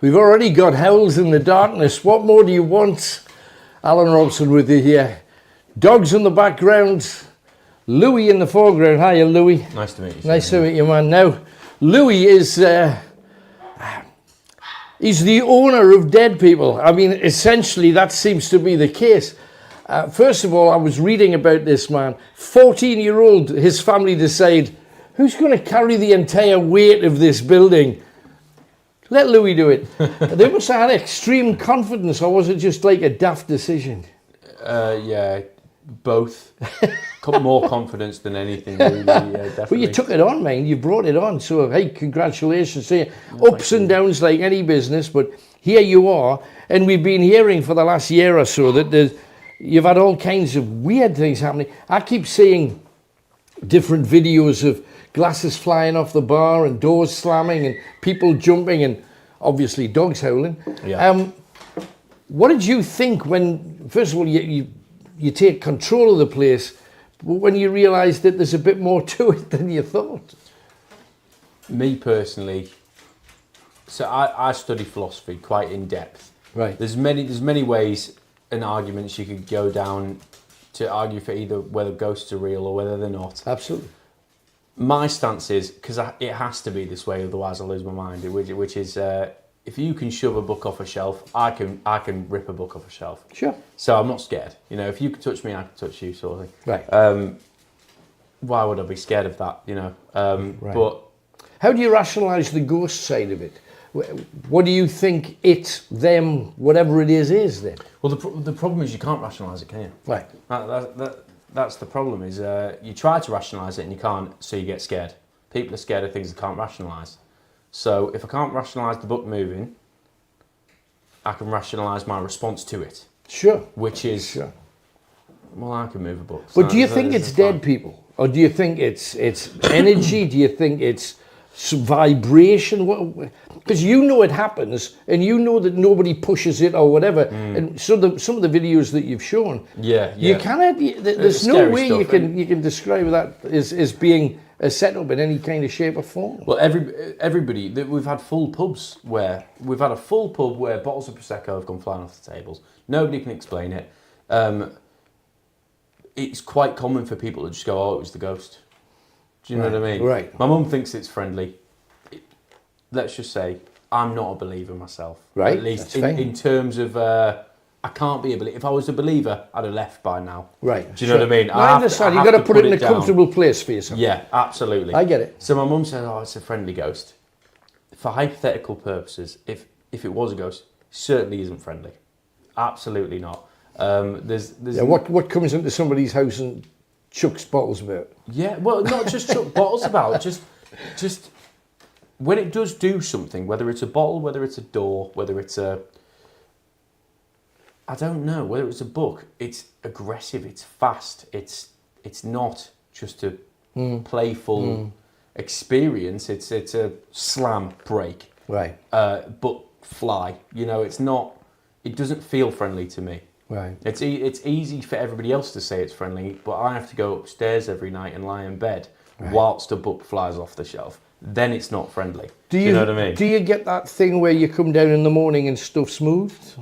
We've already got Howls in the Darkness. What more do you want? Alan Robson with you here. Dogs in the background. Louis in the foreground. Hiya, Louis. Nice to meet you. Nice to meet you, man. Now, Louis is... he's the owner of Dead People. I mean, essentially, that seems to be the case. First of all, I was reading about this man. 14-year-old, his family decide, who's going to carry the entire weight of this building? Let Louis do it. They must have had extreme confidence, or was it just like a daft decision? Yeah, both. More confidence than anything, really. Definitely. But you took it on, man. You brought it on. So, hey, congratulations to you. Ups and downs like any business, but here you are. And we've been hearing for the last year or so that you've had all kinds of weird things happening. I keep seeing different videos of glasses flying off the bar and doors slamming and people jumping and obviously dogs howling. Yeah. What did you think when, first of all, you take control of the place, but when you realised that there's a bit more to it than you thought? Me personally, so I study philosophy quite in depth. Right. There's many ways and arguments you could go down to argue for either whether ghosts are real or whether they're not. Absolutely. My stance is, because it has to be this way, otherwise I lose my mind, which is if you can shove a book off a shelf, I can rip a book off a shelf. Sure. So I'm not scared. You know, if you can touch me, I can touch you, sort of thing. Right. Why would I be scared of that, you know? Right. But how do you rationalise the ghost side of it? What do you think it, them, whatever it is then? Well, the problem is you can't rationalise it, can you? Right. That's the problem, is you try to rationalise it and you can't, so you get scared. People are scared of things they can't rationalise. So if I can't rationalise the book moving, I can rationalise my response to it. Sure. Which is, sure. Well, I can move a book. But do you think it's dead people? Or do you think it's energy? Do you think it's vibration? Because you know it happens, and you know that nobody pushes it or whatever. And so some of the videos that you've shown, you cannot. There's no way you can describe that as being a setup in any kind of shape or form. Well, everybody, we've had full pubs where bottles of prosecco have gone flying off the tables. Nobody can explain it. It's quite common for people to just go, "Oh, it was the ghost." Do you know what I mean? Right. My mum thinks it's friendly. Let's just say I'm not a believer myself. Right. At least in terms of, I can't be a believer. If I was a believer, I'd have left by now. Right. Do you know what I mean? I understand. You've got to put it in a comfortable place for yourself. Yeah, absolutely. I get it. So my mum said, "Oh, it's a friendly ghost." For hypothetical purposes, if it was a ghost, it certainly isn't friendly. Absolutely not. There's what comes into somebody's house and chucks bottles about? Yeah, well, not just chuck bottles about, just when it does do something, whether it's a bottle, whether it's a door, whether it's I don't know, whether it's a book, it's aggressive, it's fast, it's not just a playful experience, it's a slam, break. Right. But fly, you know, it doesn't feel friendly to me. Right. It's easy for everybody else to say it's friendly, but I have to go upstairs every night and lie in bed whilst a book flies off the shelf. Then it's not friendly. Do you know what I mean? Do you get that thing where you come down in the morning and stuff's moved?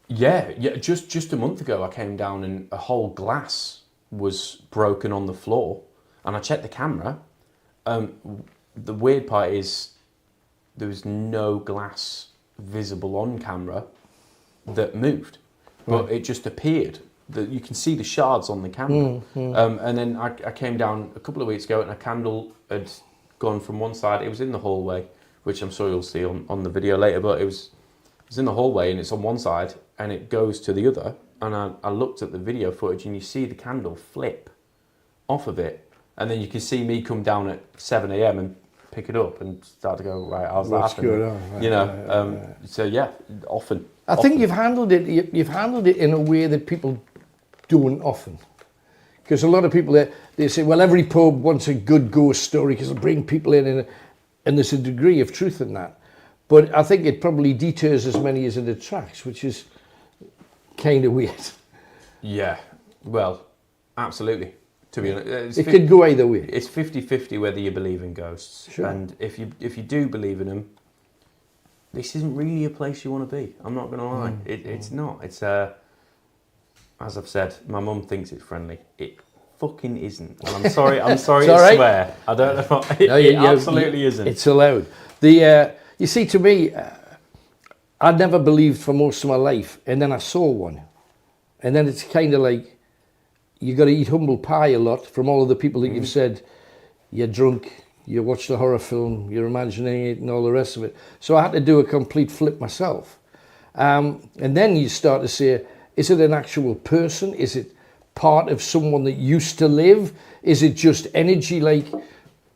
Yeah. Just a month ago, I came down and a whole glass was broken on the floor, and I checked the camera. The weird part is there was no glass visible on camera that moved. But it just appeared that you can see the shards on the camera. And then I came down a couple of weeks ago and a candle had gone from one side. It was in the hallway, which I'm sure you'll see on the video later, but it was in the hallway and it's on one side and it goes to the other. And I looked at the video footage and you see the candle flip off of it. And then you can see me come down at 7 a.m. and pick it up and start to go, right, how's that happening? You know, so yeah, often. I think you've handled it. You've handled it in a way that people don't often, because a lot of people they say, well, every pub wants a good ghost story because it'll bring people in, and there's a degree of truth in that. But I think it probably deters as many as it attracts, which is kind of weird. Yeah, well, absolutely. To be honest, it could go either way. It's 50-50 whether you believe in ghosts, and if you do believe in them, this isn't really a place you want to be. I'm not going to lie. It's not. It's as I've said, my mum thinks it's friendly. It fucking isn't. And I'm sorry to swear. I don't know. It absolutely isn't. It's allowed. You see, to me, I never believed for most of my life, and then I saw one, and then it's kind of like you got to eat humble pie a lot from all of the people that you've said you're drunk, you watched a horror film, you're imagining it, and all the rest of it. So I had to do a complete flip myself, and then you start to say, is it an actual person? Is it part of someone that used to live? Is it just energy like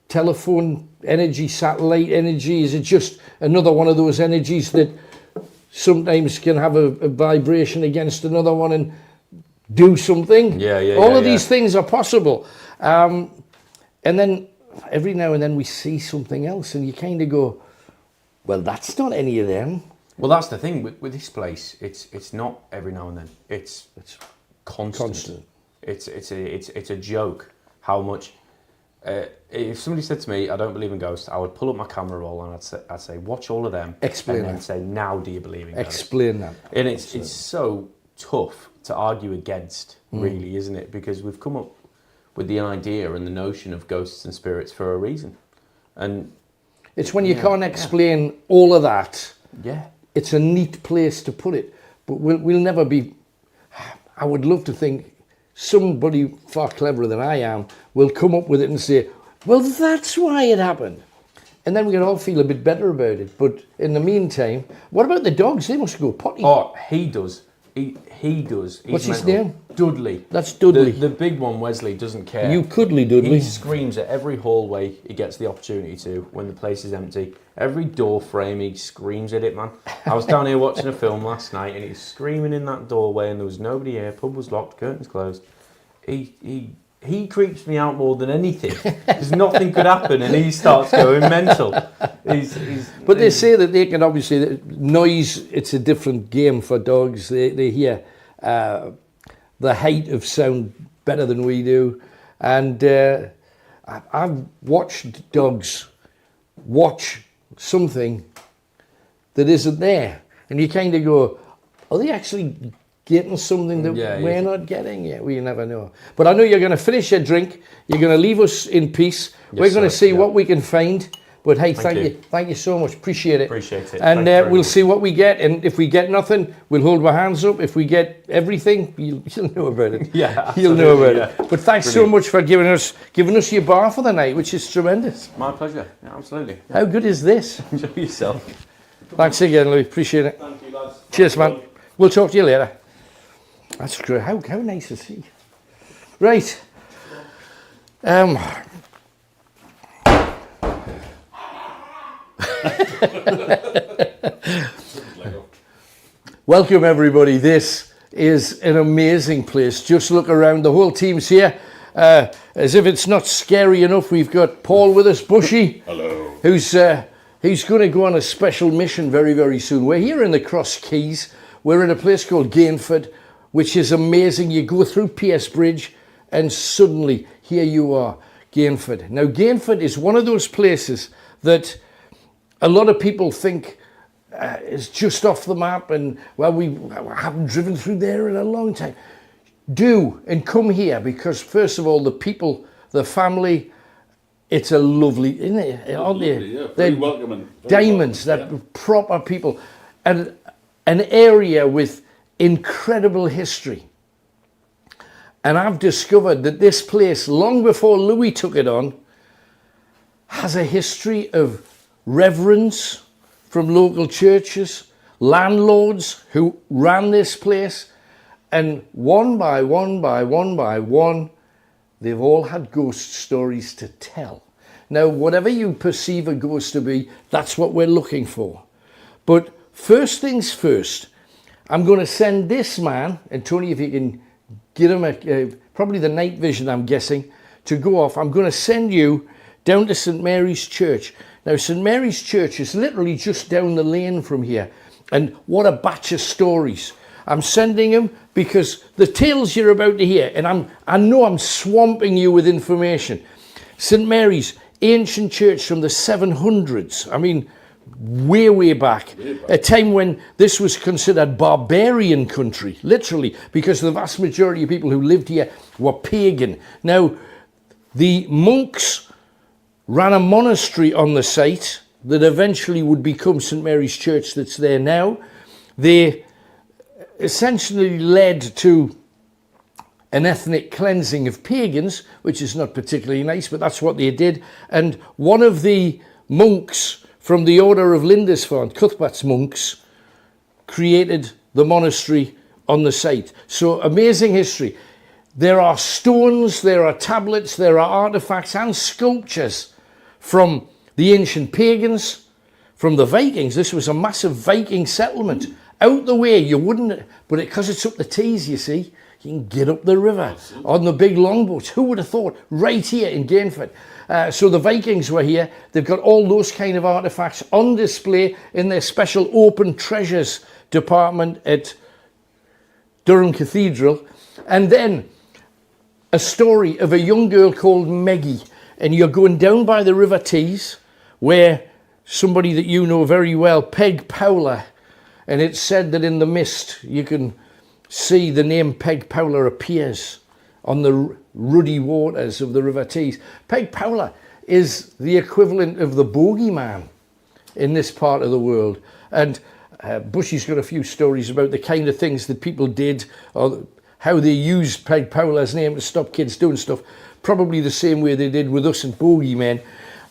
telephone energy, satellite energy? Is it just another one of those energies that sometimes can have a vibration against another one and do something? All of these things are possible. And then every now and then we see something else and you kind of go, well, that's not any of them. Well, that's the thing with this place. It's not every now and then. It's constant. It's a joke how much. If somebody said to me, "I don't believe in ghosts," I would pull up my camera roll and I'd say, "Watch all of them." Explain and that. then say, "Now, do you believe in ghosts?" Explain that. And it's so tough to argue against, really, isn't it? Because we've come up with the idea and the notion of ghosts and spirits for a reason, and it's when you can't explain all of that. Yeah. It's a neat place to put it, but we'll never be. I would love to think somebody far cleverer than I am will come up with it and say, well, that's why it happened. And then we can all feel a bit better about it. But in the meantime, what about the dogs? They must go potty. Oh, he does. He does. He's What's his mental. name? Dudley. That's Dudley. The big one, Wesley, doesn't care. You cuddly Dudley. He screams at every hallway he gets the opportunity to when the place is empty. Every door frame, he screams at it, man. I was down here watching a film last night and he's screaming in that doorway and there was nobody here. Pub was locked, curtains closed. He creeps me out more than anything. Because nothing could happen and he starts going mental. But they say that they can obviously, noise, it's a different game for dogs. They hear the height of sound better than we do. And I've watched dogs watch something that isn't there. And you kind of go, are they actually getting something that we're not getting yet? We never know. But I know you're going to finish your drink. You're going to leave us in peace. We're going to see what we can find. But hey, thank you so much. Appreciate it. Appreciate it. And we'll see what we get. And if we get nothing, we'll hold our hands up. If we get everything, you'll know about it. Yeah, you'll know about it. But thanks so much for giving us your bar for the night, which is tremendous. My pleasure. Yeah, absolutely. Yeah. How good is this? Enjoy yourself. Thanks again, Louis. Appreciate it. Thank you, lads. Cheers, man. We'll talk to you later. That's great. How nice is he? Right. Welcome everybody. This is an amazing place. Just look around. The whole team's here. As if it's not scary enough, we've got Paul with us, Bushy. Hello. Who's going to go on a special mission very, very soon. We're here in the Cross Keys. We're in a place called Gainford, which is amazing. You go through Pierce Bridge and suddenly here you are, Gainford. Now, Gainford is one of those places that a lot of people think is just off the map and, well, we haven't driven through there in a long time. Do and come here because, first of all, the people, the family, it's a lovely, isn't it? Aren't they? Yeah, They're very welcoming. diamonds, they're proper people. And an area with incredible history. And I've discovered that this place, long before Louis took it on, has a history of reverence from local churches, landlords who ran this place, and one by one, they've all had ghost stories to tell. Now, whatever you perceive a ghost to be, that's what we're looking for. But first things first, I'm going to send this man, and Tony, if you can get him probably the night vision, I'm guessing, to go off. I'm going to send you down to St. Mary's Church. Now, St. Mary's Church is literally just down the lane from here. And what a batch of stories. I'm sending him because the tales you're about to hear, and I know I'm swamping you with information. St. Mary's, ancient church from the 700s. I mean, way back, a time when this was considered barbarian country, literally, because the vast majority of people who lived here were pagan. Now, the monks ran a monastery on the site that eventually would become St Mary's Church that's there now. They essentially led to an ethnic cleansing of pagans, which is not particularly nice, but that's what they did. And one of the monks from the order of Lindisfarne, Cuthbert's monks, created the monastery on the site. So amazing history. There are stones, there are tablets, there are artifacts and sculptures from the ancient pagans, from the Vikings. This was a massive Viking settlement. Out the way, you wouldn't, but because it's up the Tees, you see, you can get up the river on the big longboats. Who would have thought? Right here in Gainford. So the Vikings were here. They've got all those kind of artifacts on display in their special open treasures department at Durham Cathedral. And then a story of a young girl called Meggie. And you're going down by the River Tees, where somebody that you know very well, Peg Powler, and it's said that in the mist you can see the name Peg Powler appears on the ruddy waters of the River Tees. Peg Powler is the equivalent of the bogeyman in this part of the world. And Bushy's got a few stories about the kind of things that people did, or how they used Peg Powler's name to stop kids doing stuff, probably the same way they did with us and bogeymen.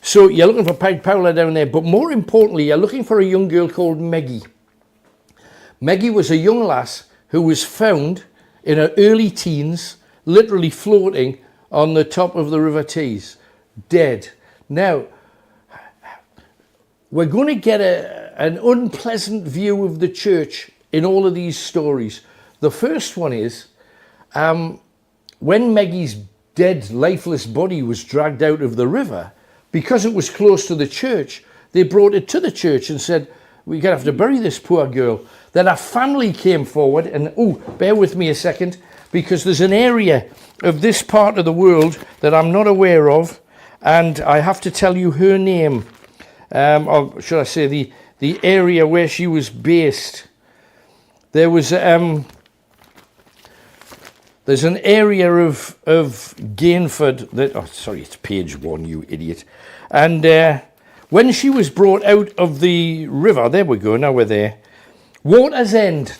So you're looking for Peg Powler down there, but more importantly, you're looking for a young girl called Meggie. Meggie was a young lass who was found in her early teens, literally floating on the top of the River Tees, dead. Now, we're going to get an unpleasant view of the church in all of these stories. The first one is, when Maggie's dead, lifeless body was dragged out of the river, because it was close to the church, they brought it to the church and said, we're going to have to bury this poor girl. Then a family came forward and, bear with me a second, because there's an area of this part of the world that I'm not aware of, and I have to tell you her name, or should I say the area where she was based. There was, there's an area of Gainford that, it's page 1, you idiot. And when she was brought out of the river, there we go, now we're there. Water's End,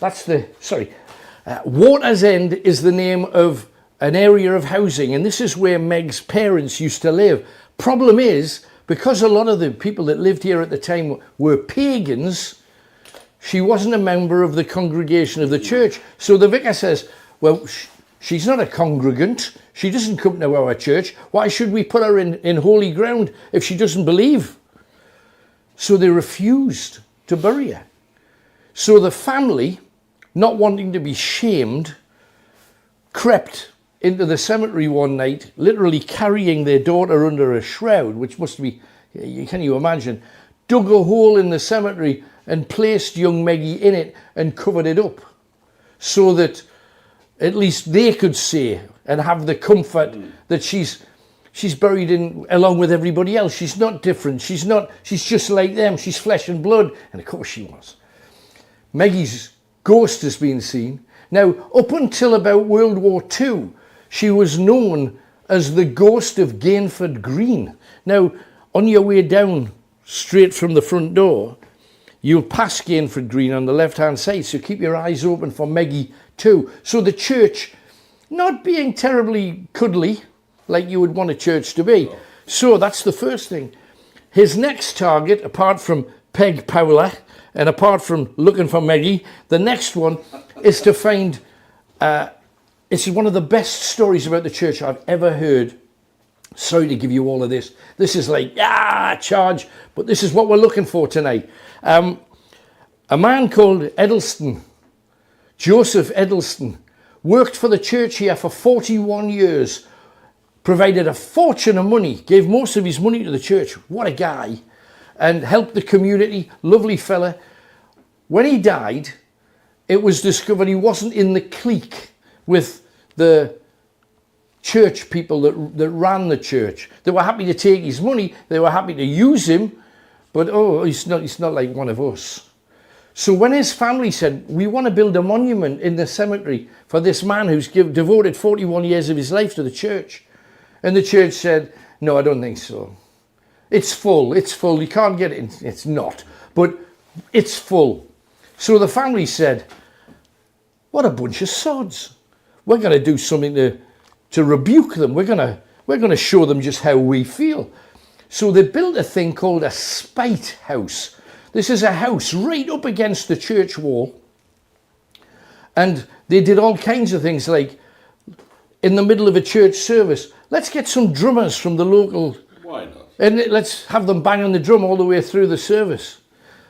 Water's End is the name of an area of housing, and this is where Meg's parents used to live. Problem is, because a lot of the people that lived here at the time were pagans, she wasn't a member of the congregation of the church. So the vicar says, well, she's not a congregant. She doesn't come to our church. Why should we put her in holy ground if she doesn't believe? So they refused to bury her. So the family, not wanting to be shamed, crept into the cemetery one night, literally carrying their daughter under a shroud, which must be, can you imagine, dug a hole in the cemetery and placed young Meggie in it and covered it up so that at least they could say and have the comfort that she's buried in along with everybody else. She's not different. She's just like them. She's flesh and blood. And of course she was. Maggie's ghost has been seen. Now, up until about World War II, she was known as the ghost of Gainford Green. Now, on your way down straight from the front door, you'll pass Gainford Green on the left-hand side, so keep your eyes open for Meggie too. So the church, not being terribly cuddly, like you would want a church to be. So that's the first thing. His next target, apart from Peg Powler, and apart from looking for Meggie, the next one is to find, it's one of the best stories about the church I've ever heard. Sorry to give you all of this. This is like, charge, but this is what we're looking for tonight. A man called Edelston, Joseph Edelston, worked for the church here for 41 years, provided a fortune of money, gave most of his money to the church. What a guy. And helped the community, lovely fella. When he died, it was discovered he wasn't in the clique with the church people that ran the church. They were happy to take his money, they were happy to use him, But he's not like one of us. So when his family said, we want to build a monument in the cemetery for this man who's devoted 41 years of his life to the church. And the church said, no, I don't think so. It's full, you can't get it. It's not, but it's full. So the family said, what a bunch of sods. We're going to do something to rebuke them. We're going to show them just how we feel. So they built a thing called a spite house. This is a house right up against the church wall. And they did all kinds of things, like in the middle of a church service, let's get some drummers from the local. Why not? And let's have them bang on the drum all the way through the service.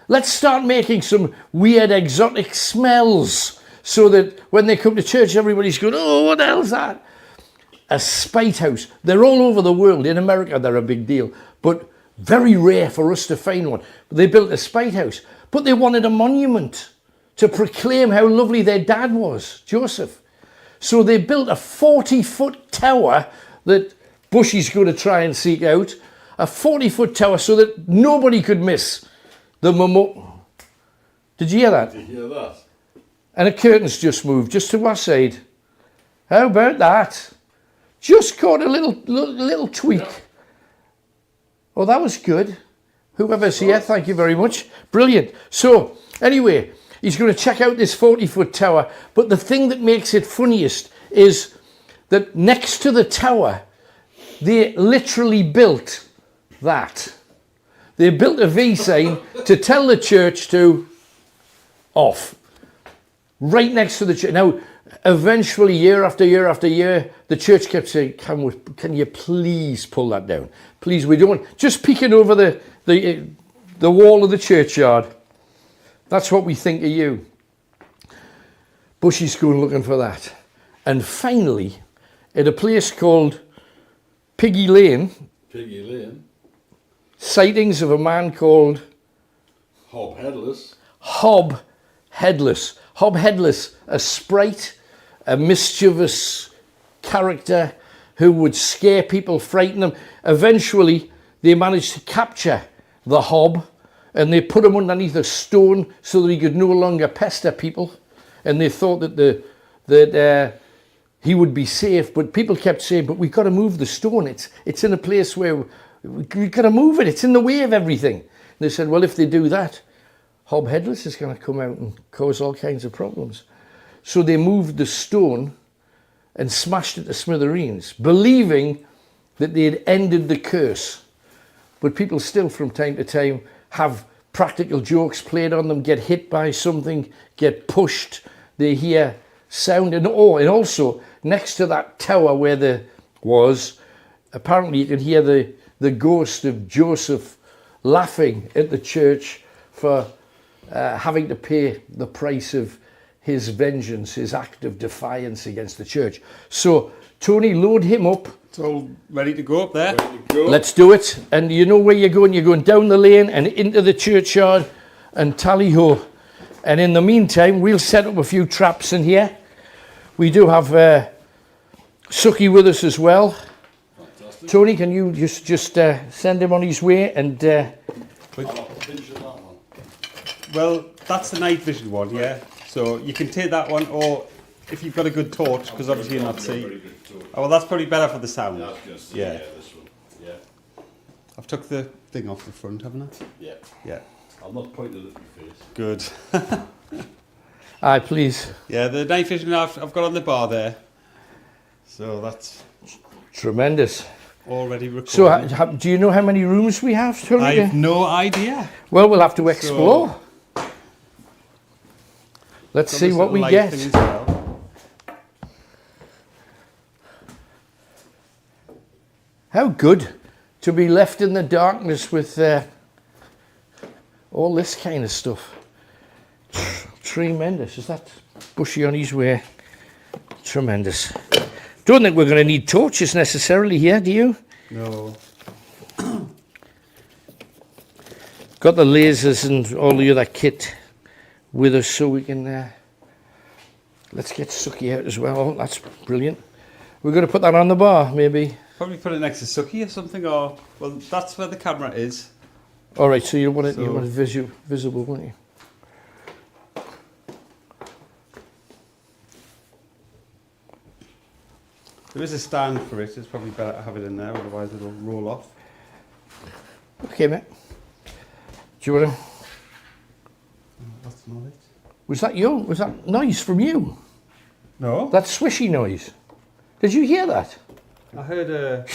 Let's start making some weird exotic smells so that when they come to church, everybody's going, oh, what the hell's that? A spite house. They're all over the world. In America, they're a big deal, but very rare for us to find one. They built a spite house, but they wanted a monument to proclaim how lovely their dad was, Joseph. So they built a 40-foot tower that Bushy's going to try and seek out, a 40-foot tower so that nobody could miss the memorial. Did you hear that? Did you hear that? And the curtains just moved, just to our side. How about that? Just caught a little tweak. Yeah. Oh, that was good. Whoever's here, thank you very much. Brilliant. So, anyway, he's going to check out this 40-foot tower. But the thing that makes it funniest is that next to the tower, they literally built that. They built a V sign to tell the church to off. Right next to the church. Now, eventually, year after year after year, the church kept saying, can you please pull that down? Please, we don't want, just peeking over the wall of the churchyard. That's what we think of you. Bushy's going looking for that. And finally, at a place called Piggy Lane, sightings of a man called Hob Headless. Hob Headless. Hob Headless, a sprite, a mischievous character who would scare people, frighten them. Eventually, they managed to capture the Hob and they put him underneath a stone so that he could no longer pester people. And they thought that he would be safe, but people kept saying, but we've got to move the stone. It's in a place where we've got to move it. It's in the way of everything. And they said, well, if they do that, Hob Headless is going to come out and cause all kinds of problems. So they moved the stone and smashed it to smithereens, believing that they had ended the curse. But people still, from time to time, have practical jokes played on them, get hit by something, get pushed, they hear sound. And also, next to that tower where there was, apparently you could hear the ghost of Joseph laughing at the church for having to pay the price of his vengeance, his act of defiance against the church. So, Tony, load him up. It's all ready to go up there. Let's do it. And you know where you're going. You're going down the lane and into the churchyard and tally-ho. And in the meantime, we'll set up a few traps in here. We do have Suki with us as well. Fantastic. Tony, can you just send him on his way? And well, that's the night vision one, yeah. So you can take that one, or if you've got a good torch, because obviously you'll not see. Oh, well, that's probably better for the sound. Yeah. This one. Yeah. I've took the thing off the front, haven't I? Yeah. Yeah. I'm not pointing at your face. Good. aye, please. Yeah, the night vision I've got on the bar there. So that's Tremendous. already recorded. So, do you know how many rooms we have, Tony? I have no idea. Well, we'll have to explore. Let's see what we get. How good to be left in the darkness with all this kind of stuff. Tremendous. Is that Bushy on his way? Tremendous. Don't think we're going to need torches necessarily here, do you? No. Got the lasers and all the other kit with us so we can... let's get Suki out as well. Oh, that's brilliant. We're going to put that on the bar, maybe. Probably put it next to Suki or something, or... Well, that's where the camera is. All right, so you want it, So- visible, won't you? There is a stand for it. It's probably better to have it in there, otherwise it'll roll off. Okay, mate. Do you want to? That's not it. Was that noise from you? No. That swishy noise. Did you hear that? I heard a.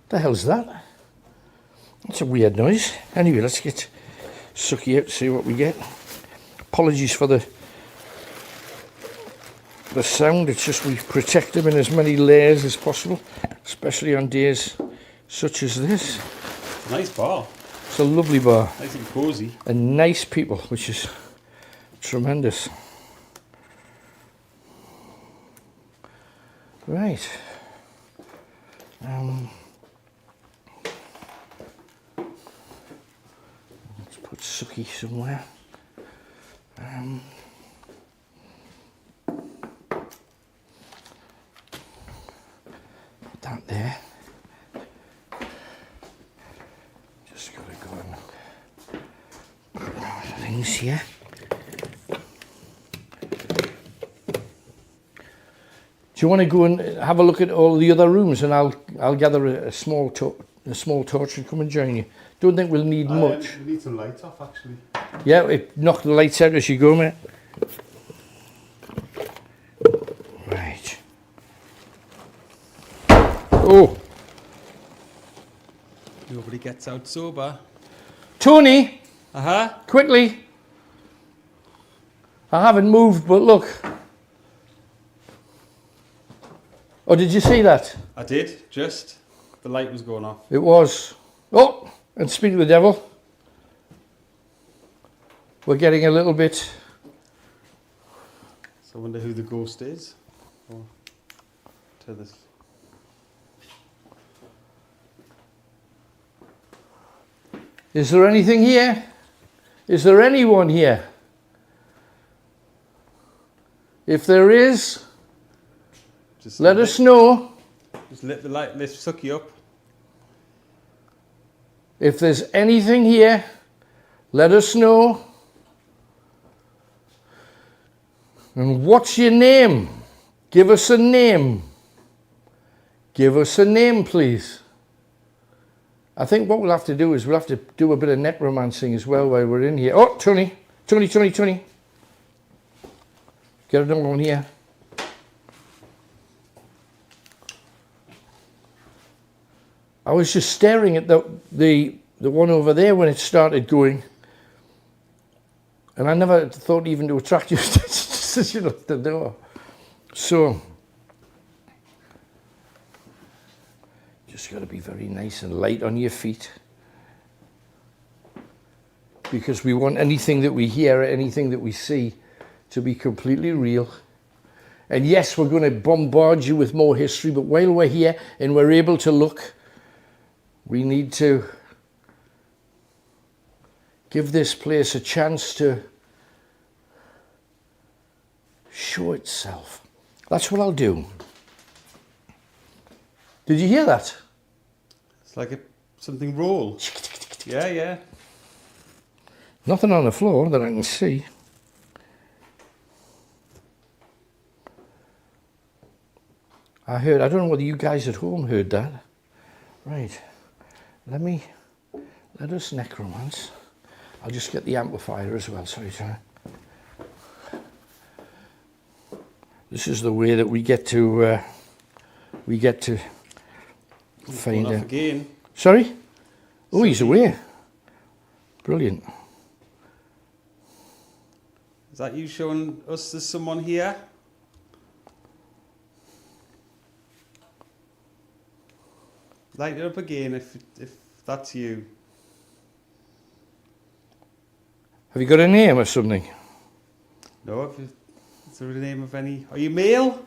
The hell's that? That's a weird noise. Anyway, let's get Sucky out, see what we get. Apologies for the sound. It's just we protect them in as many layers as possible, especially on days such as this. Nice bar. It's a lovely bar Nice and cosy. and nice people, which is tremendous. Right. Let's put Sucky somewhere. Put that there. Just gotta go and put things here. Do you want to go and have a look at all the other rooms, and I'll gather a small torch and come and join you. Don't think we'll need much. We need some lights off, actually. Yeah, knock the lights out as you go, mate. Right. Oh, Nobody gets out sober. Tony, Quickly. I haven't moved, but look. Oh, did you see that? I did. Just the light was going off. It was. Oh, and speak of the devil. We're getting a little bit. So I wonder who the ghost is. Or to this. Is there anything here? Is there anyone here? If there is, Just let us know. Just let the light. Let's suck you up. If there's anything here, let us know. And what's your name? Give us a name. Give us a name, please. I think what we'll have to do is we'll have to do a bit of necromancing as well while we're in here. Oh, Tony. Get another one here. I was just staring at the one over there when it started going, and I never thought even to attract you just as you looked at the door. So, just got to be very nice and light on your feet, because we want anything that we hear, anything that we see, to be completely real. And yes, we're going to bombard you with more history, but while we're here and we're able to look, we need to give this place a chance to show itself. That's what I'll do. Did you hear that? It's like something roll. Yeah. Nothing on the floor that I can see. I don't know whether you guys at home heard that. Right. Let us necromance. I'll just get the amplifier as well, sorry, Tony. This is the way that we get to find Going off out. again. Sorry? Oh, he's away. Brilliant. Is that you showing us there's someone here? Light it up again if that's you. Have you got a name or something? No, is there a name of any? Are you male?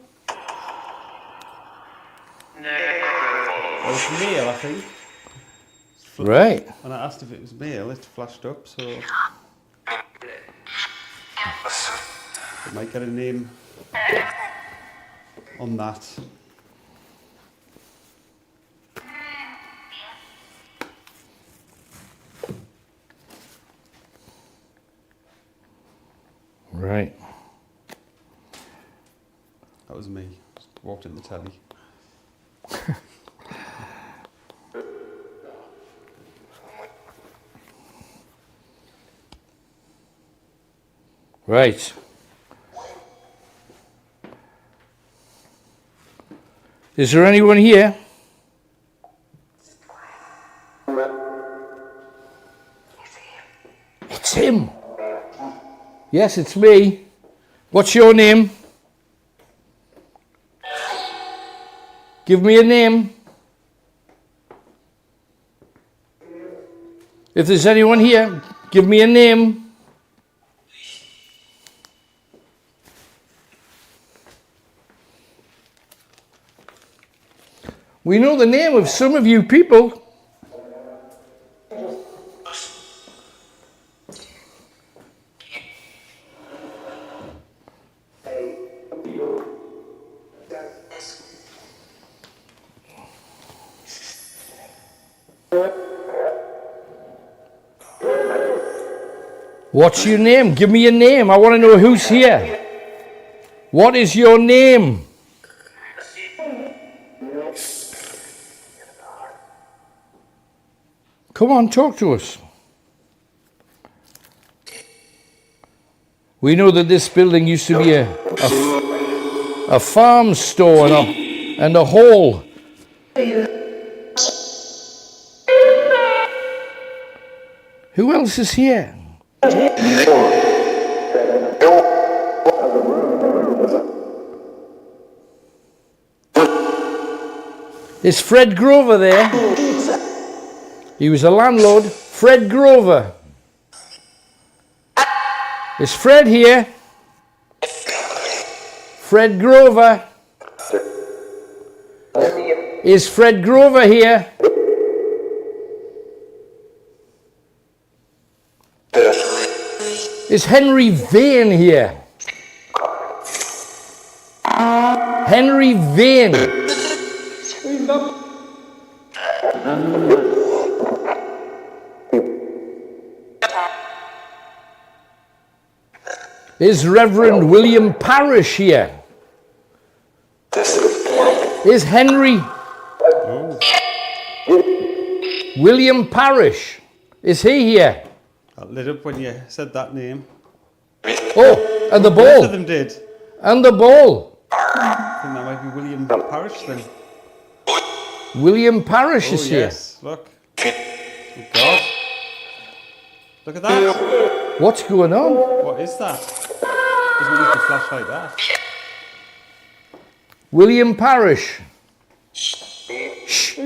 Oh, it's male, I think. Right. When I asked if it was male, it flashed up, so it might get a name on that. That was me. Just walked in the telly. Right. Is there anyone here? It's him. Yes, it's me. What's your name? Give me a name. If there's anyone here, give me a name. We know the name of some of you people. What's your name? Give me your name. I want to know who's here. What is your name? Come on, talk to us. We know that this building used to be a farm store and a hall. Who else is here? Is Fred Grover there? He was a landlord. Fred Grover. Is Fred here? Fred Grover. Is Fred Grover here? Is Henry Vane here? Henry Vane. Is Reverend William Parrish here? Is Henry William Parrish? Is he here? I lit up when you said that name. Oh, and the Both of ball. them did. And the ball. I think that might be William Parrish then. William Parrish is here. Yes, look. Oh God. Look at that. What's going on? What is that? Doesn't use the flash like that. William Parrish. Shh.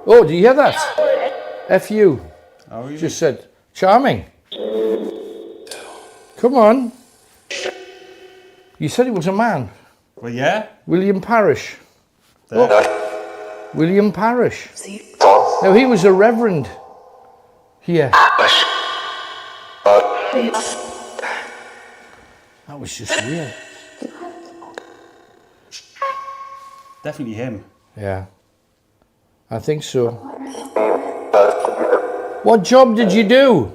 Oh, do you hear that? F.U. How are you? Just said, charming. Come on. You said he was a man. Well, yeah. William Parrish. There. Oh, William Parrish. Now, he was a reverend here. That was just weird. Definitely him. Yeah, I think so. What job did you do?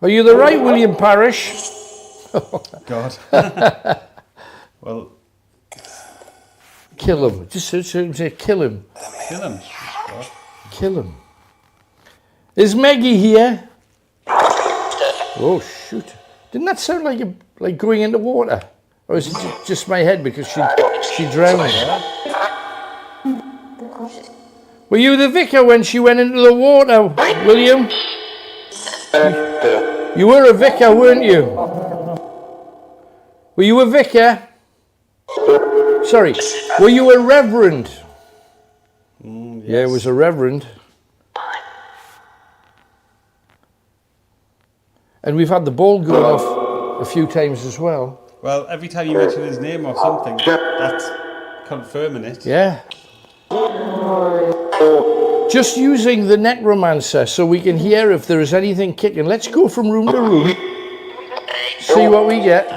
Are you the right William Parrish? God. Well, Kill him. Just say kill him. kill him. God. Kill him. Is Maggie here? Oh shoot! Didn't that sound like going into water? Or is it just my head because she drowned? Were you the vicar when she went into the water, William? You were a vicar, weren't you? Were you a vicar? Sorry, were you a reverend? Yes. Yeah, it was a reverend. And we've had the ball going off a few times as well. Well, every time you mention his name or something, that's confirming it. Yeah. Just using the necromancer so we can hear if there is anything kicking. Let's go from room to room. See what we get.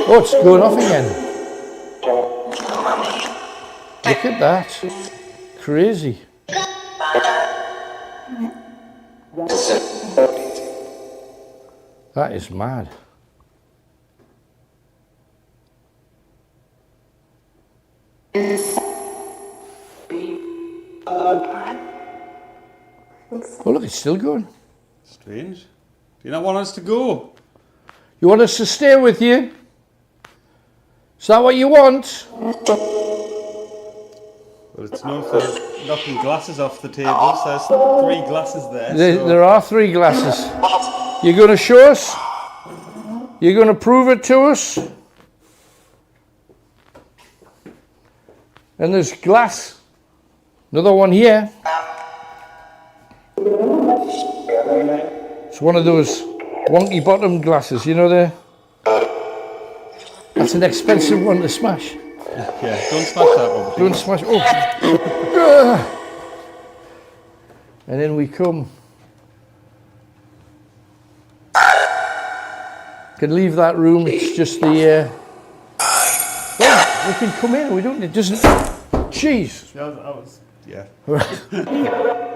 Oh, it's going off again. Look at that. Crazy. That is mad. Oh look, it's still going. Strange. Do you not want us to go? You want us to stay with you? Is that what you want? Well, it's known for knocking glasses off the tables. There's 3 glasses there. So There are 3 glasses. You're going to show us? You're going to prove it to us? And there's glass. Another one here. It's one of those wonky bottom glasses, you know there? That's an expensive one to smash. yeah, don't smash that one. Don't smash. Oh. And then we come. Can leave that room. It's just the. Well, we can come in. We don't. It doesn't. Jeez. Yeah, that was. Yeah.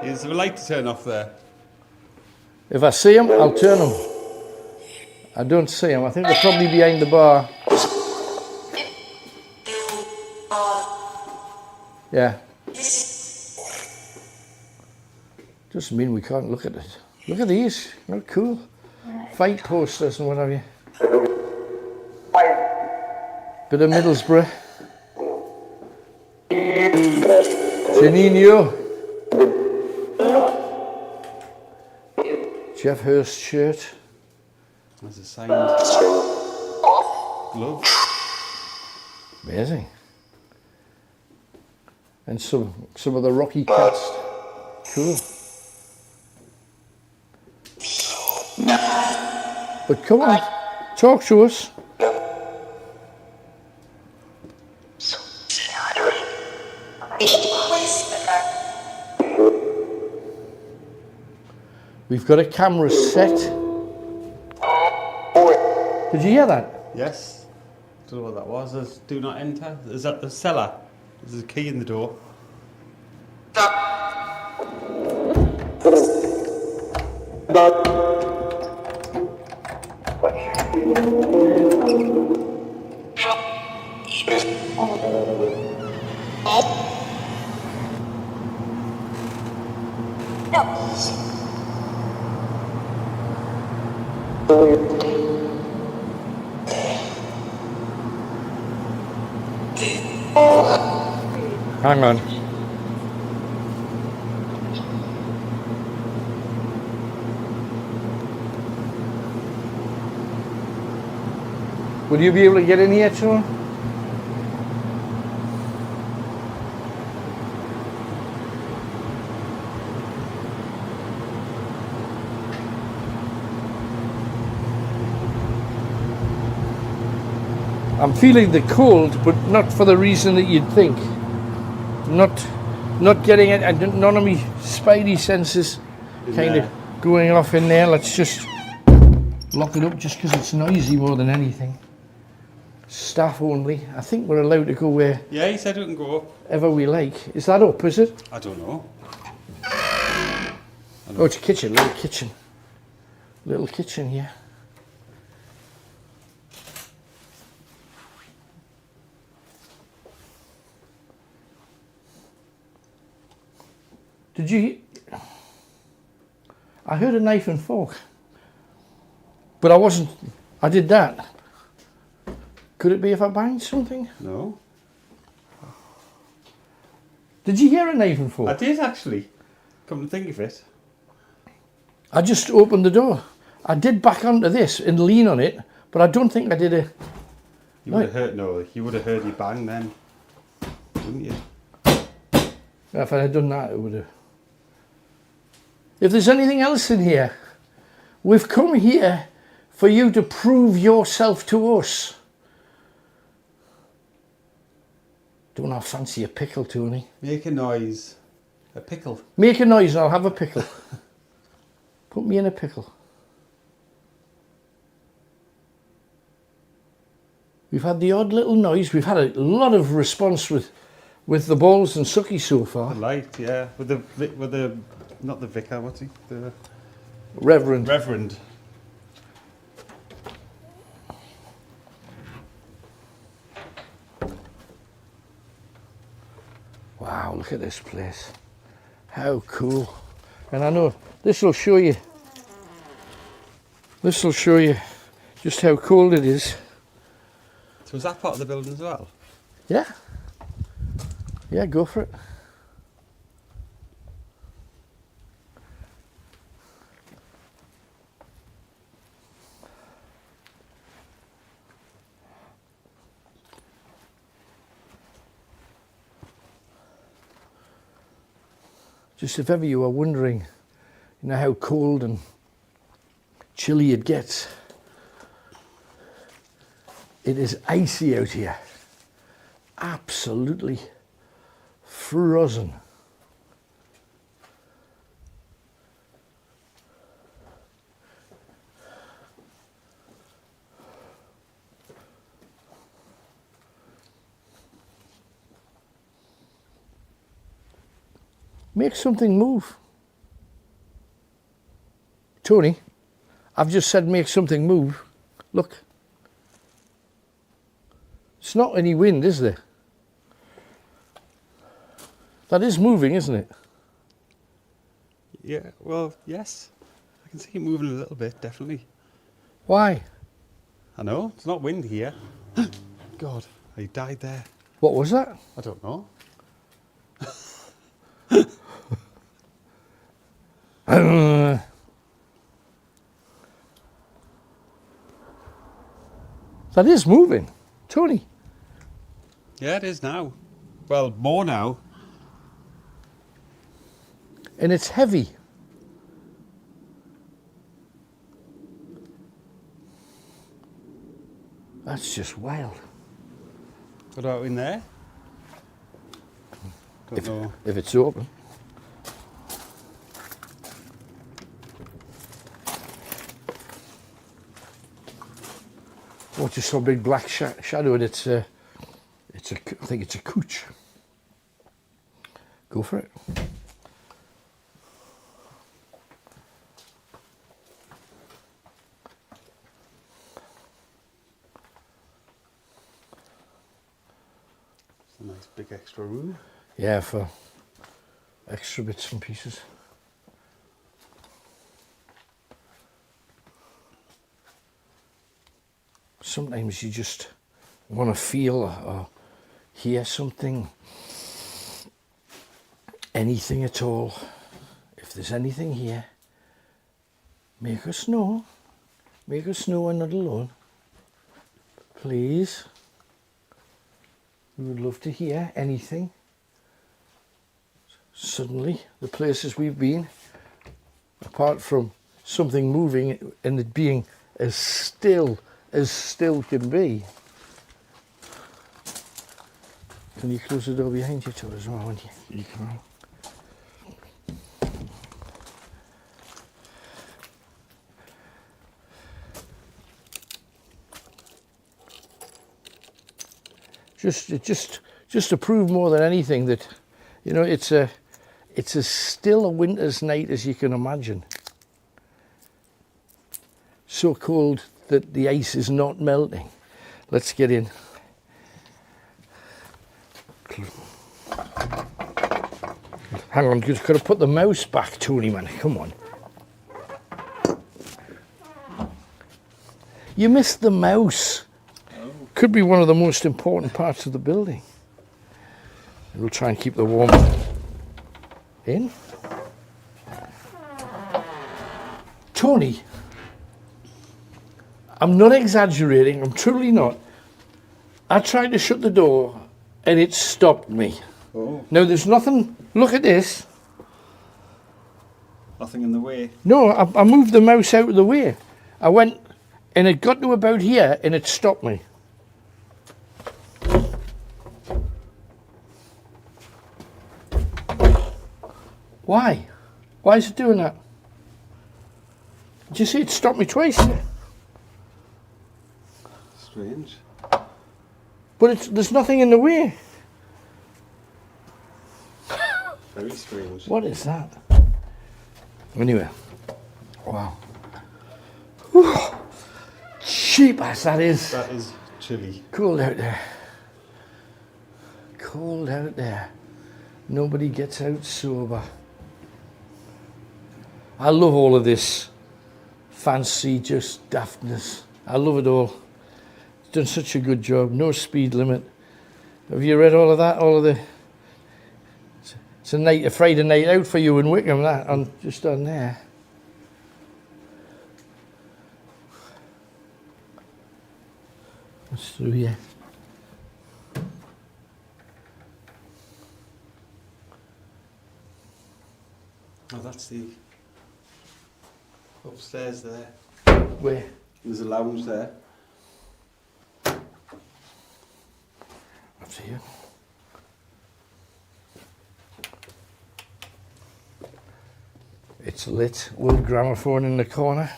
Is there a light to turn off there? If I see them, I'll turn them. I don't see them. I think they're probably behind the bar. Yeah. Doesn't mean we can't look at it. Look at these. They're cool. Fight posters and what have you. Bit of Middlesbrough. Janino. Jeff Hurst shirt. There's a signed glove. Amazing. And some of the Rocky cast. Cool. But come on, talk to us. We've got a camera set. Did you hear that? Yes. Don't know what that was. There's do not enter. Is that the cellar? There's a key in the door. Hang on. Will you be able to get in here, Sean? I'm feeling the cold, but not for the reason that you'd think. Not getting it, and none of me spidey senses kind of going off in there. Let's just lock it up just because it's noisy more than anything. Staff only. I think we're allowed to go wherever Yeah, he said we can go up. we like. Is that up, is it? I don't know. Oh, it's a kitchen, little kitchen. Little kitchen here. Did you... I heard a knife and fork. But I did that. Could it be if I banged something? No. Did you hear a knife and fork? I did actually. Come to think of it. I just opened the door. I did back onto this and lean on it, but I don't think I did a... You would have heard, no, you would have heard you bang then. Wouldn't you? If I had done that, it would have... If there's anything else in here, we've come here for you to prove yourself to us. Don't I fancy a pickle, Tony? Make a noise. A pickle. Make a noise and I'll have a pickle. Put me in a pickle. We've had the odd little noise. We've had a lot of response with with the balls and sucky so far. The light, yeah. With the not the vicar, what's he? The Reverend. Reverend. Wow, look at this place. How cool. And I know this will show you just how cold it is. So is that part of the building as well? Yeah. Yeah, go for it. Just if ever you were wondering, you know, how cold and chilly it gets, it is icy out here. Absolutely frozen. Make something move. Tony, I've just said make something move. Look. It's not any wind, is there? That is moving, isn't it? Yeah, well, yes. I can see it moving a little bit, definitely. Why? I know, it's not wind here. God, he died there. What was that? I don't know. That is moving. Tony. Yeah, it is now. Well, more now. And it's heavy. That's just wild. What about in there? Don't know. If it's open. Oh, just saw a big black shadow, and I think it's a cooch. Go for it. It's a nice big extra room. Yeah, for extra bits and pieces. Sometimes you just want to feel or hear something, anything at all. If there's anything here, make us know. Make us know we're not alone. Please. We would love to hear anything. Suddenly, the places we've been, apart from something moving and it being as still can be. Can you close the door behind you too as well when you come out? Just to prove more than anything that, you know, it's as still a winter's night as you can imagine. So cold that the ice is not melting. Let's get in. Hang on, just got to put the mouse back, Tony, man. Come on. You missed the mouse. Could be one of the most important parts of the building. We'll try and keep the warmth in. Tony, I'm not exaggerating, I'm truly not. I tried to shut the door and it stopped me. Oh. Now there's nothing, look at this. Nothing in the way. No, I moved the mouse out of the way. I went and it got to about here and it stopped me. Why? Why is it doing that? Did you see it stopped me twice? Strange. But there's nothing in the way. Very strange. What is that? Anyway, wow. Whew. Cheap as that is. That is chilly. Cold out there. Cold out there. Nobody gets out sober. I love all of this fancy, just daftness. I love it all. It's done such a good job. No speed limit. Have you read all of that? All of the... It's a Friday night out for you in Wickham, that, just on there. What's through here? Oh, that's the upstairs there. Where? There's a lounge there. Up to you. It's lit. Old gramophone in the corner.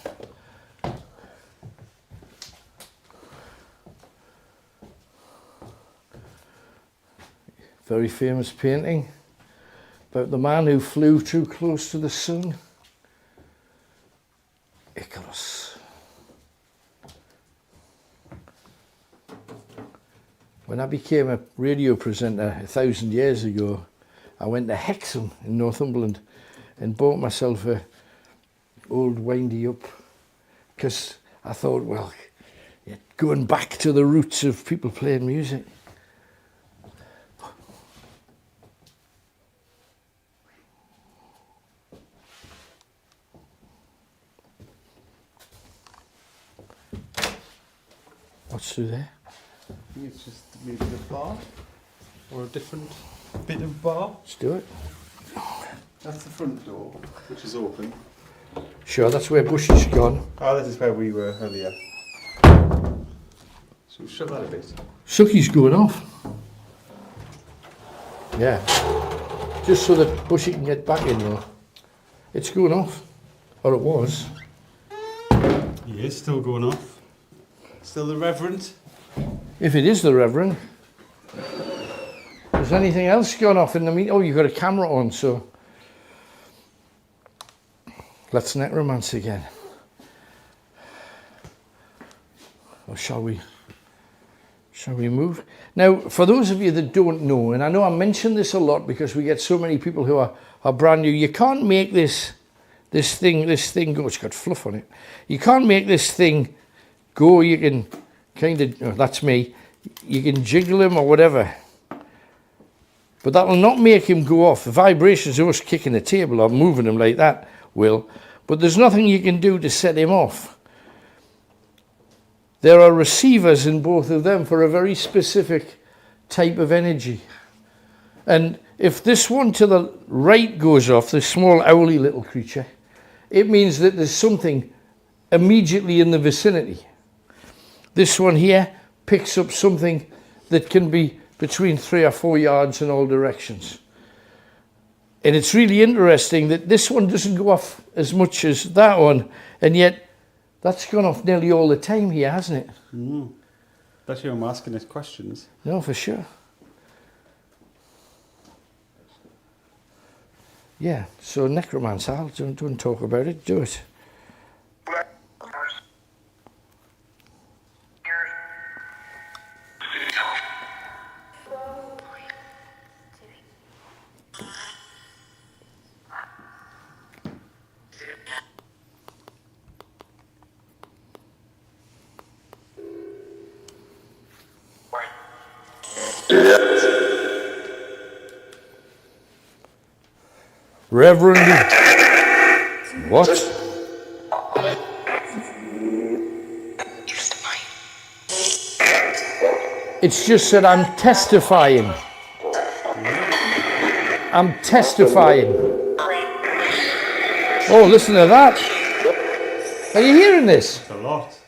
Very famous painting about the man who flew too close to the sun. Icarus. When I became a radio presenter 1,000 years ago, I went to Hexham in Northumberland and bought myself a old windy up, because I thought, well, yeah, going back to the roots of people playing music. What's through there? I think it's just maybe a bar or a different bit of bar. Let's do it. That's the front door, which is open. Sure, that's where Bushy's gone. Oh, this is where we were earlier. So shut that a bit. Sucky's going off. Yeah. Just so that Bushy can get back in though. It's going off. Or it was. He is still going off. Still the Reverend. If it is the Reverend. Has anything else gone off in the meeting? Oh, you've got a camera on, so. Let's necromance again. Or shall we move? Now, for those of you that don't know, and I know I mention this a lot because we get so many people who are brand new, you can't make this thing go. It's got fluff on it. You can't make this thing go. You can kind of, oh, that's me, you can jiggle him or whatever. But that will not make him go off. The vibrations of us kicking the table or moving him like that will. But there's nothing you can do to set him off. There are receivers in both of them for a very specific type of energy. And if this one to the right goes off, this small owly little creature, it means that there's something immediately in the vicinity. This one here picks up something that can be between 3 or 4 yards in all directions. And it's really interesting that this one doesn't go off as much as that one, and yet that's gone off nearly all the time here, hasn't it? That's you, I'm asking us questions. No, for sure. Yeah, so necromancer, don't talk about it, do it. Reverend, what? It's just that I'm testifying. I'm testifying. Oh, listen to that. Are you hearing this? It's a lot.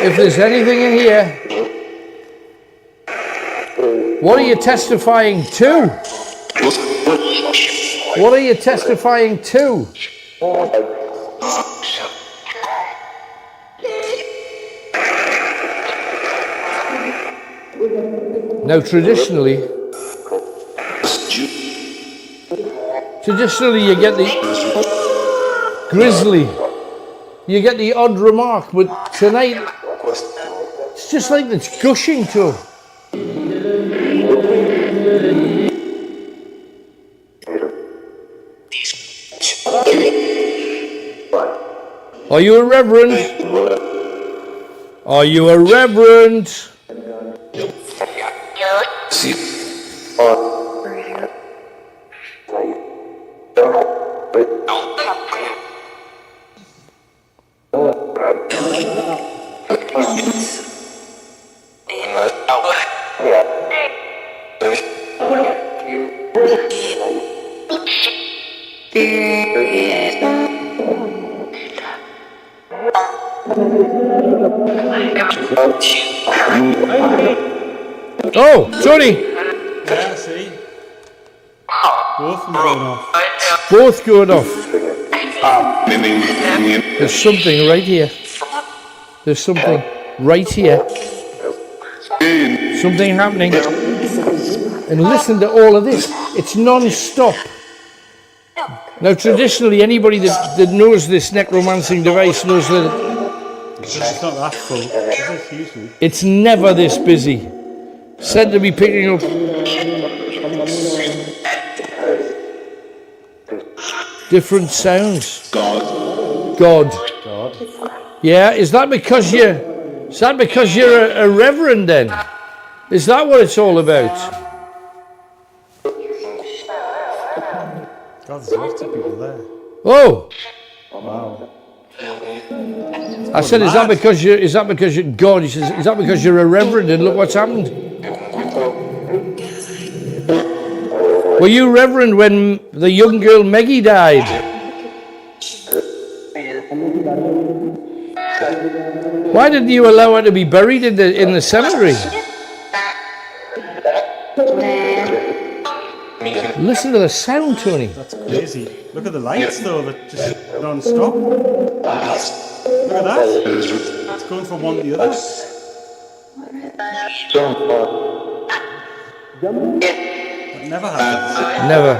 If there's anything in here, what are you testifying to? What are you testifying to? Now, traditionally, Traditionally, you get the grizzly. You get the odd remark, but tonight, it's just like it's gushing to. Are you a reverend? Are you a reverend? Oh, Tony! Yeah, see? Both of them going off. Both going off. There's something right here. There's something right here. Something happening. And listen to all of this. It's non-stop. Now, traditionally, anybody that knows this necromancing device knows that It's not that full. It's usually. it's never this busy. Said to be picking up different sounds. God. Yeah, is that because you're a reverend then? Is that what it's all about? God, there's lots of people there. Oh, Wow. I said, is that because you're God? He says, is that because you're a reverend and look what's happened? Were you reverend when the young girl Meggie died? Why didn't you allow her to be buried in the cemetery? Listen to the sound, Tony. That's crazy. Look at the lights though, that just non-stop. Look at that. It's going from one to the other. I've never had that. Never.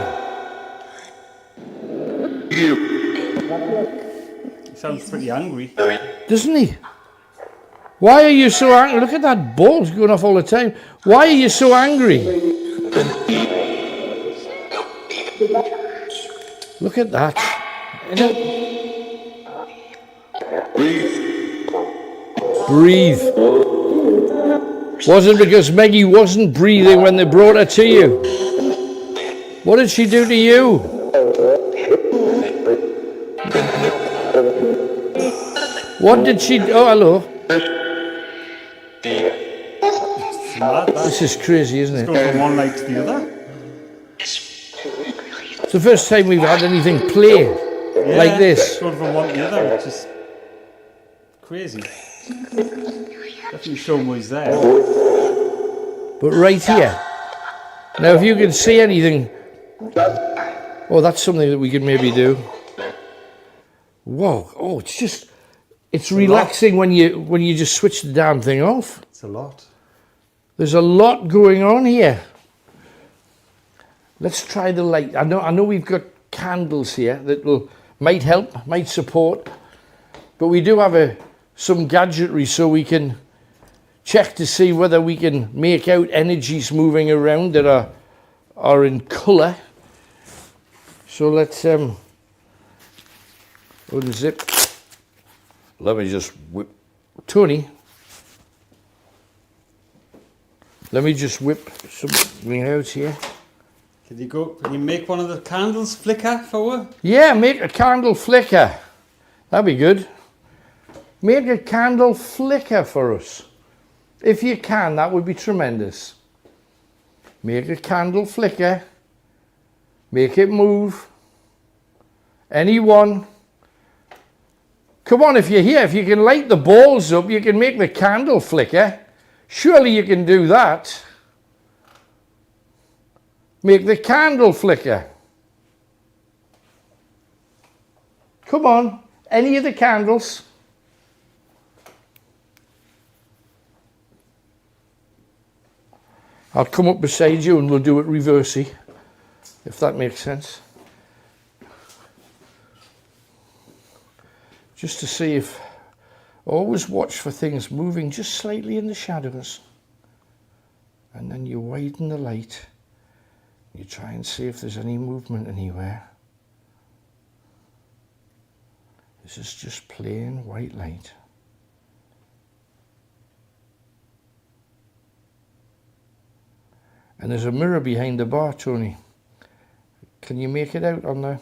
He sounds pretty angry. Doesn't he? Why are you so angry? Look at that ball's going off all the time. Why are you so angry? Look at that. Breathe. Was it because Meggie wasn't breathing when they brought her to you? What did she do to you? What did she do? Oh, hello. This is crazy, isn't it? Going from one light to the other. It's the first time we've had anything play like this. Going from one to the other. It's just crazy. Definitely showing what he's there. But right here. Now, if you can see anything, oh, that's something that we could maybe do. Whoa! Oh, it's relaxing when you just switch the damn thing off. It's a lot. There's a lot going on here. Let's try the light. I know we've got candles here that might help, might support, but we do have some gadgetry so we can check to see whether we can make out energies moving around that are in colour. So let's unzip. Let me just whip. Tony, let me just whip something out here. Can you make one of the candles flicker for her? Yeah, make a candle flicker. That'd be good. Make a candle flicker for us. If you can, that would be tremendous. Make a candle flicker. Make it move. Anyone. Come on, if you're here, if you can light the balls up, you can make the candle flicker. Surely you can do that. Make the candle flicker. Come on, any of the candles. I'll come up beside you and we'll do it reversey, if that makes sense. just to see if, always watch for things moving just slightly in the shadows. And then you widen the light. You try and see if there's any movement anywhere. This is just plain white light. And there's a mirror behind the bar, Tony. Can you make it out on the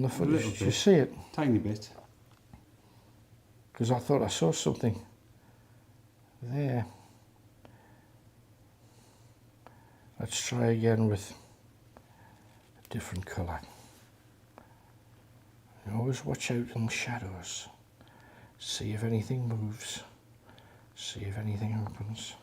footage? Do you see it? Tiny bit. Because I thought I saw something there. Let's try again with a different colour. And always watch out in the shadows. See if anything moves. See if anything happens.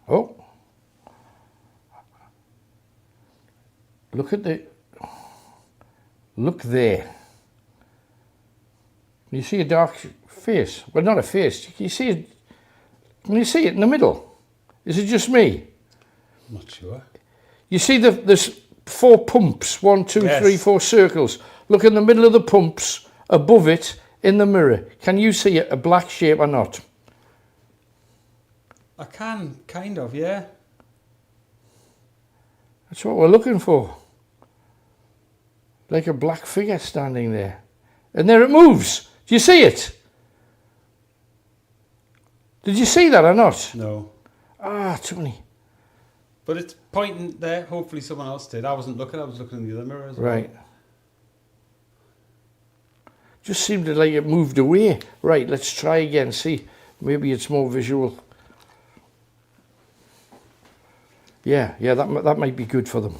Oh, look at look there. Can you see a dark face? Well, not a face. Can you see it? Can you see it in the middle? Is it just me? I'm not sure. You see there's 4 pumps, 1, 2, Yes. 3, 4 circles. Look in the middle of the pumps, above it, in the mirror. Can you see a black shape or not? I can, kind of, yeah. That's what we're looking for. Like a black figure standing there. And there it moves. Do you see it? Did you see that or not? No. Ah, Tony. But it's pointing there. Hopefully someone else did. I wasn't looking. I was looking in the other mirror as well. Right. Just seemed to like it moved away. Right, let's try again. See, maybe it's more visual. Yeah, that might be good for them.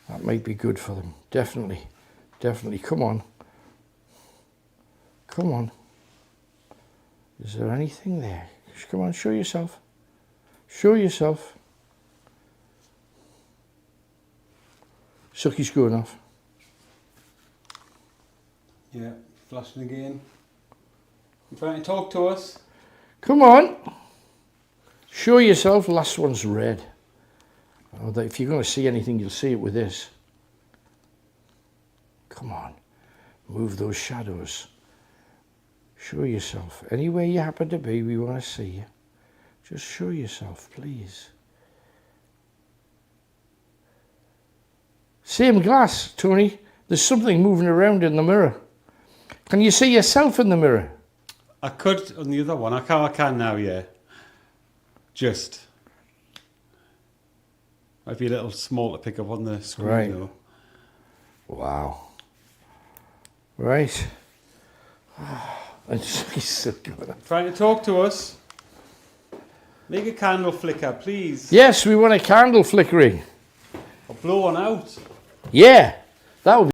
That might be good for them. Definitely. Definitely. Come on. Come on. Is there anything there? Just come on, show yourself. Show yourself. Sucky's going off. Yeah, flashing again. You trying to talk to us? Come on. Show yourself. Last one's red. Oh, if you're going to see anything, you'll see it with this. Come on. Move those shadows. Show yourself. Anywhere you happen to be, we want to see you. Just show yourself, please. Same glass, Tony. There's something moving around in the mirror. Can you see yourself in the mirror? I could on the other one. I can now, yeah. Just. Might be a little small to pick up on the screen, Right. though. Wow. Right. And she's so good. Trying to talk to us. Make a candle flicker, please. Yes, we want a candle flickering. Or blow one out. Yeah, that would be